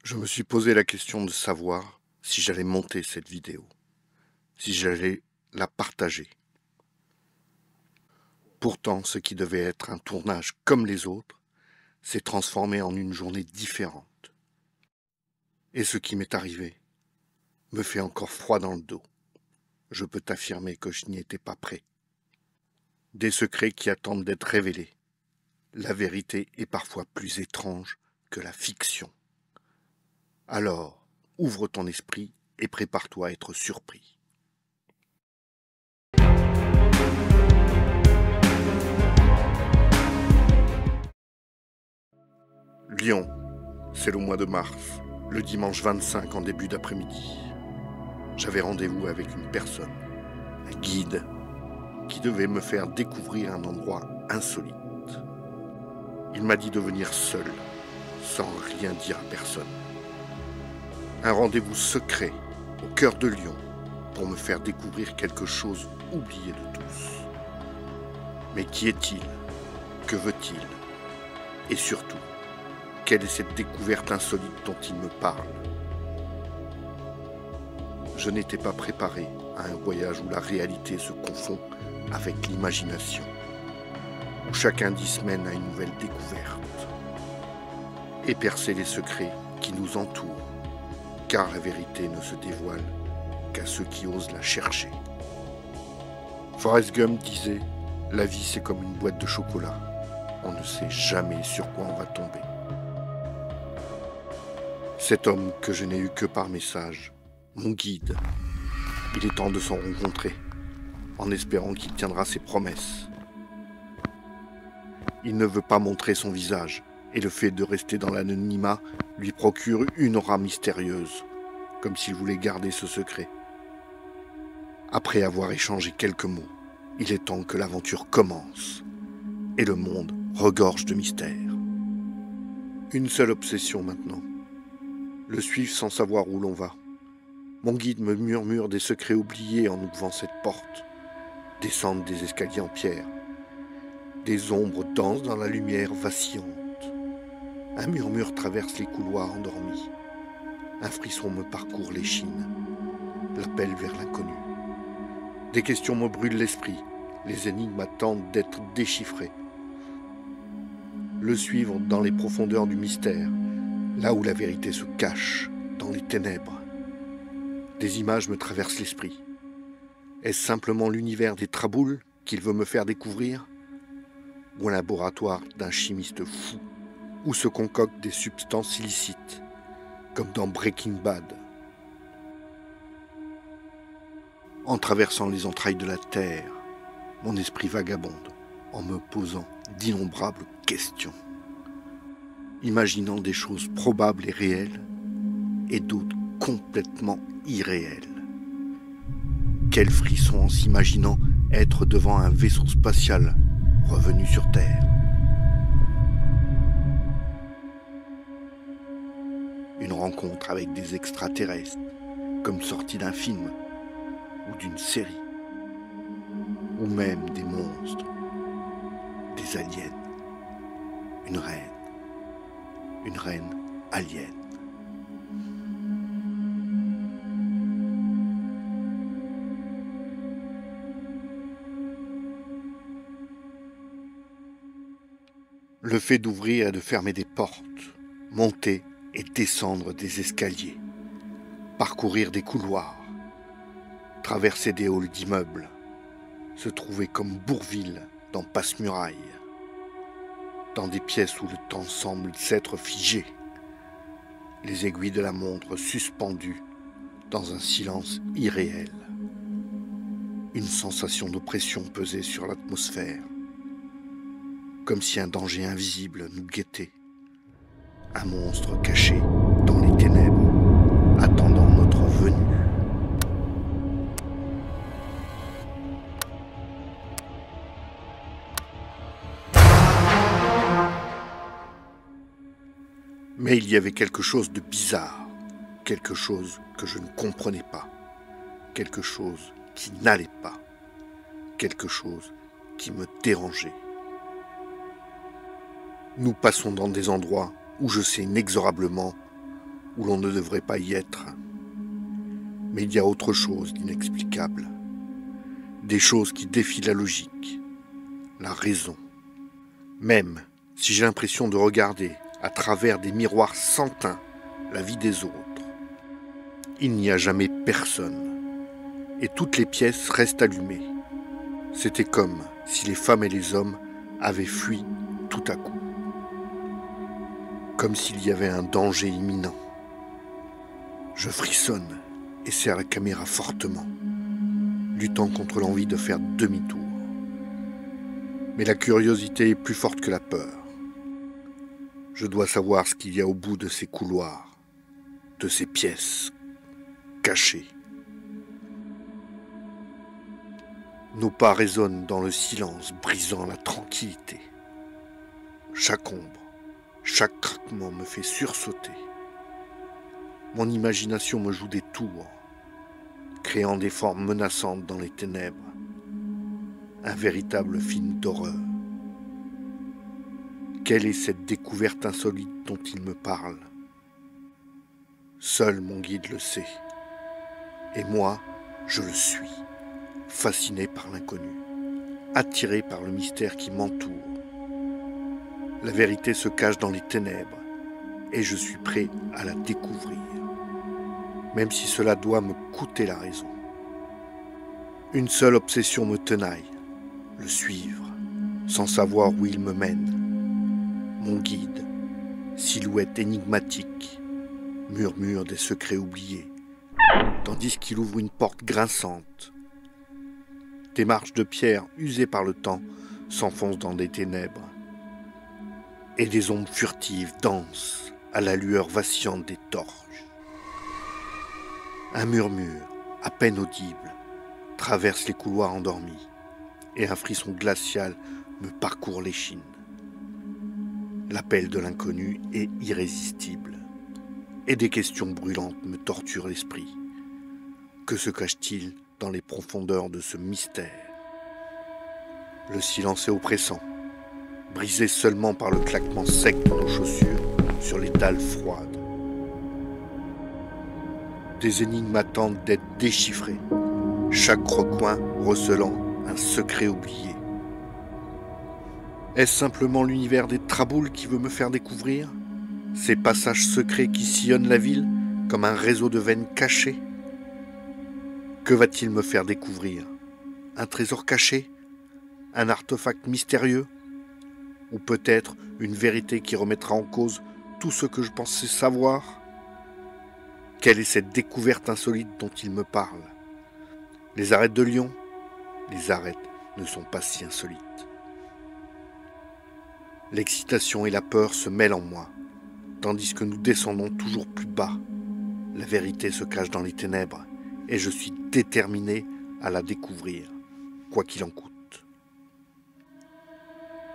Je me suis posé la question de savoir si j'allais monter cette vidéo, si j'allais la partager. Pourtant, ce qui devait être un tournage comme les autres s'est transformé en une journée différente. Et ce qui m'est arrivé me fait encore froid dans le dos. Je peux t'affirmer que je n'y étais pas prêt. Des secrets qui attendent d'être révélés. La vérité est parfois plus étrange que la fiction. Alors, ouvre ton esprit et prépare-toi à être surpris. Lyon, c'est le mois de mars, le dimanche 25 en début d'après-midi. J'avais rendez-vous avec une personne, un guide, qui devait me faire découvrir un endroit insolite. Il m'a dit de venir seul, sans rien dire à personne. Un rendez-vous secret, au cœur de Lyon, pour me faire découvrir quelque chose oublié de tous. Mais qui est-il? Que veut-il? Et surtout, quelle est cette découverte insolite dont il me parle? Je n'étais pas préparé à un voyage où la réalité se confond avec l'imagination, où chaque indice mène à une nouvelle découverte. Et percer les secrets qui nous entourent, car la vérité ne se dévoile qu'à ceux qui osent la chercher. Forrest Gump disait « La vie c'est comme une boîte de chocolat, on ne sait jamais sur quoi on va tomber ». Cet homme que je n'ai eu que par message, mon guide, il est temps de s'en rencontrer, en espérant qu'il tiendra ses promesses. Il ne veut pas montrer son visage, et le fait de rester dans l'anonymat lui procure une aura mystérieuse, comme s'il voulait garder ce secret. Après avoir échangé quelques mots, il est temps que l'aventure commence, et le monde regorge de mystères. Une seule obsession maintenant, le suivre sans savoir où l'on va. Mon guide me murmure des secrets oubliés en ouvrant cette porte, descendre des escaliers en pierre. Des ombres dansent dans la lumière vacillante. Un murmure traverse les couloirs endormis. Un frisson me parcourt l'échine. L'appel vers l'inconnu. Des questions me brûlent l'esprit. Les énigmes attendent d'être déchiffrées. Le suivre dans les profondeurs du mystère, là où la vérité se cache, dans les ténèbres. Des images me traversent l'esprit. Est-ce simplement l'univers des Traboules qu'il veut me faire découvrir? Ou un laboratoire d'un chimiste fou, où se concoctent des substances illicites, comme dans Breaking Bad? En traversant les entrailles de la terre, mon esprit vagabonde, en me posant d'innombrables questions, imaginant des choses probables et réelles, et d'autres complètement irréelles. Quel frisson en s'imaginant être devant un vaisseau spatial revenu sur Terre. Une rencontre avec des extraterrestres, comme sortie d'un film ou d'une série, ou même des monstres, des aliens, une reine alien. Le fait d'ouvrir et de fermer des portes, monter et descendre des escaliers, parcourir des couloirs, traverser des halls d'immeubles, se trouver comme Bourvil dans Passe-Muraille, dans des pièces où le temps semble s'être figé, les aiguilles de la montre suspendues dans un silence irréel. Une sensation d'oppression pesait sur l'atmosphère, comme si un danger invisible nous guettait, un monstre caché dans les ténèbres, attendant notre venue. Mais il y avait quelque chose de bizarre, quelque chose que je ne comprenais pas, quelque chose qui n'allait pas, quelque chose qui me dérangeait. Nous passons dans des endroits où je sais inexorablement où l'on ne devrait pas y être. Mais il y a autre chose d'inexplicable. Des choses qui défient la logique, la raison. Même si j'ai l'impression de regarder à travers des miroirs sans teint la vie des autres, il n'y a jamais personne et toutes les pièces restent allumées. C'était comme si les femmes et les hommes avaient fui tout à coup. Comme s'il y avait un danger imminent. Je frissonne et serre la caméra fortement, luttant contre l'envie de faire demi-tour. Mais la curiosité est plus forte que la peur. Je dois savoir ce qu'il y a au bout de ces couloirs, de ces pièces cachées. Nos pas résonnent dans le silence, brisant la tranquillité. Chaque ombre, chaque craquement me fait sursauter. Mon imagination me joue des tours, créant des formes menaçantes dans les ténèbres. Un véritable film d'horreur. Quelle est cette découverte insolite dont il me parle? Seul mon guide le sait. Et moi, je le suis, fasciné par l'inconnu, attiré par le mystère qui m'entoure. La vérité se cache dans les ténèbres et je suis prêt à la découvrir, même si cela doit me coûter la raison. Une seule obsession me tenaille, le suivre, sans savoir où il me mène. Mon guide, silhouette énigmatique, murmure des secrets oubliés, tandis qu'il ouvre une porte grinçante. Des marches de pierre usées par le temps s'enfoncent dans des ténèbres, et des ombres furtives dansent à la lueur vacillante des torches. Un murmure, à peine audible, traverse les couloirs endormis, et un frisson glacial me parcourt l'échine. L'appel de l'inconnu est irrésistible, et des questions brûlantes me torturent l'esprit. Que se cache-t-il dans les profondeurs de ce mystère? Le silence est oppressant, brisé seulement par le claquement sec de nos chaussures sur les dalles froides. Des énigmes attendent d'être déchiffrées, chaque recoin recelant un secret oublié. Est-ce simplement l'univers des Traboules qui veut me faire découvrir? Ces passages secrets qui sillonnent la ville comme un réseau de veines cachées? Que va-t-il me faire découvrir? Un trésor caché? Un artefact mystérieux? Ou peut-être une vérité qui remettra en cause tout ce que je pensais savoir? Quelle est cette découverte insolite dont il me parle? Les arêtes de Lyon? Les arêtes ne sont pas si insolites. L'excitation et la peur se mêlent en moi, tandis que nous descendons toujours plus bas. La vérité se cache dans les ténèbres, et je suis déterminé à la découvrir, quoi qu'il en coûte.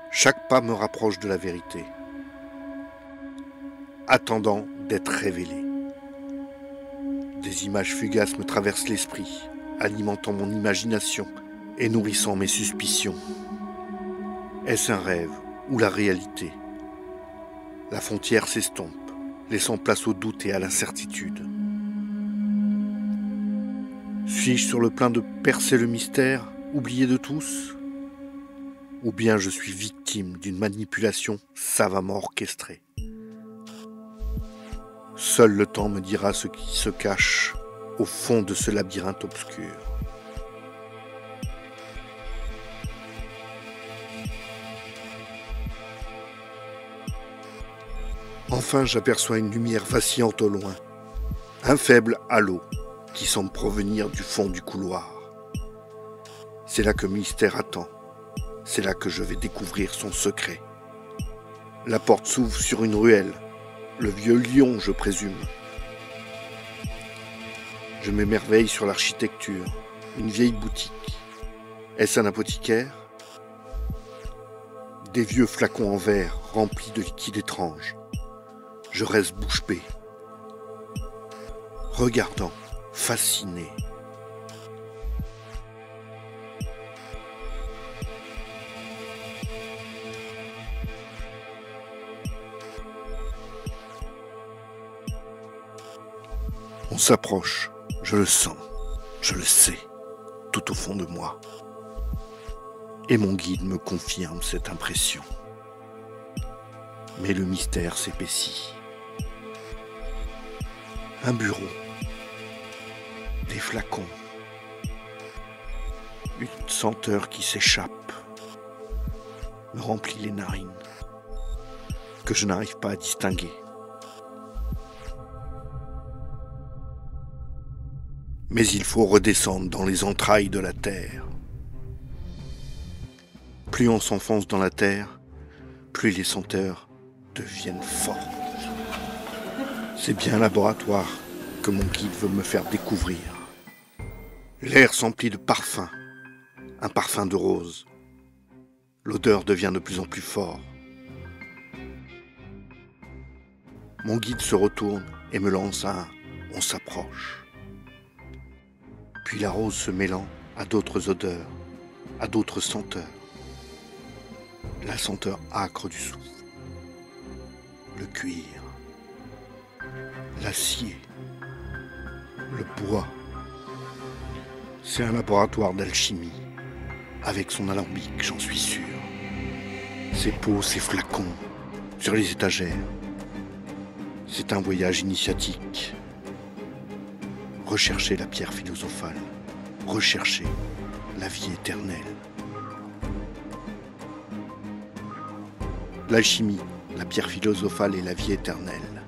Chaque pas me rapproche de la vérité, attendant d'être révélé. Des images fugaces me traversent l'esprit, alimentant mon imagination et nourrissant mes suspicions. Est-ce un rêve ou la réalité? La frontière s'estompe, laissant place au doute et à l'incertitude. Suis-je sur le point de percer le mystère, oublié de tous? Ou bien je suis victime d'une manipulation savamment orchestrée? Seul le temps me dira ce qui se cache au fond de ce labyrinthe obscur. Enfin, j'aperçois une lumière vacillante au loin, un faible halo qui semble provenir du fond du couloir. C'est là que le mystère attend, c'est là que je vais découvrir son secret. La porte s'ouvre sur une ruelle, le vieux lion, je présume. Je m'émerveille sur l'architecture, une vieille boutique. Est-ce un apothicaire? Des vieux flacons en verre remplis de liquide étrange. Je reste bouche bée, regardant, fasciné. On s'approche, je le sens, je le sais, tout au fond de moi. Et mon guide me confirme cette impression. Mais le mystère s'épaissit. Un bureau, des flacons, une senteur qui s'échappe, me remplit les narines, que je n'arrive pas à distinguer. Mais il faut redescendre dans les entrailles de la terre. Plus on s'enfonce dans la terre, plus les senteurs deviennent fortes. C'est bien un laboratoire que mon guide veut me faire découvrir. L'air s'emplit de parfums, un parfum de rose. L'odeur devient de plus en plus forte. Mon guide se retourne et me lance un « on s'approche ». Puis la rose se mêlant à d'autres odeurs, à d'autres senteurs. La senteur âcre du soufre, le cuir, l'acier, le bois. C'est un laboratoire d'alchimie, avec son alambic, j'en suis sûr. Ses pots, ses flacons, sur les étagères. C'est un voyage initiatique. Rechercher la pierre philosophale, rechercher la vie éternelle. L'alchimie, la pierre philosophale et la vie éternelle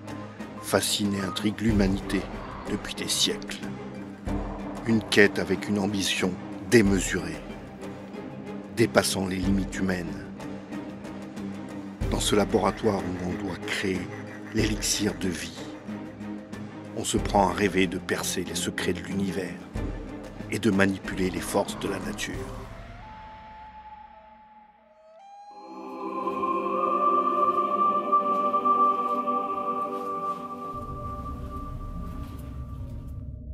fascinent et intriguent l'humanité depuis des siècles. Une quête avec une ambition démesurée, dépassant les limites humaines. Dans ce laboratoire où on doit créer l'élixir de vie, on se prend à rêver de percer les secrets de l'univers et de manipuler les forces de la nature.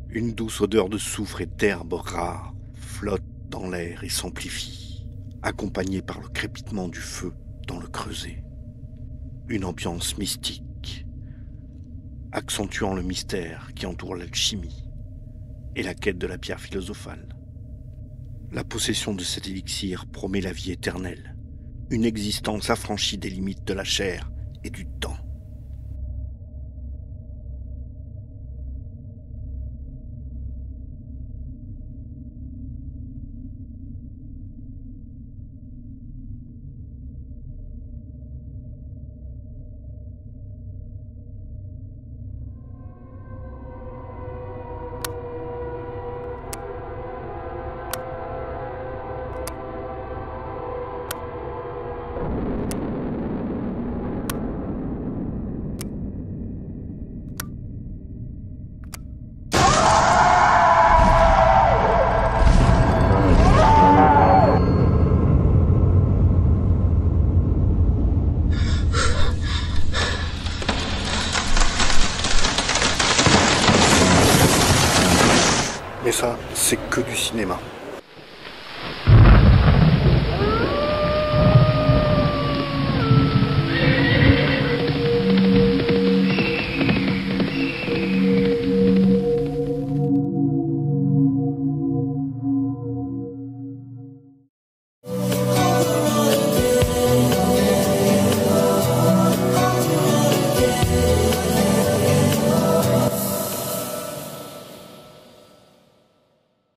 Une douce odeur de soufre et d'herbes rares flotte dans l'air et s'amplifie, accompagnée par le crépitement du feu dans le creuset. Une ambiance mystique, accentuant le mystère qui entoure l'alchimie et la quête de la pierre philosophale. La possession de cet élixir promet la vie éternelle, une existence affranchie des limites de la chair et du temps. Mais ça, c'est que du cinéma.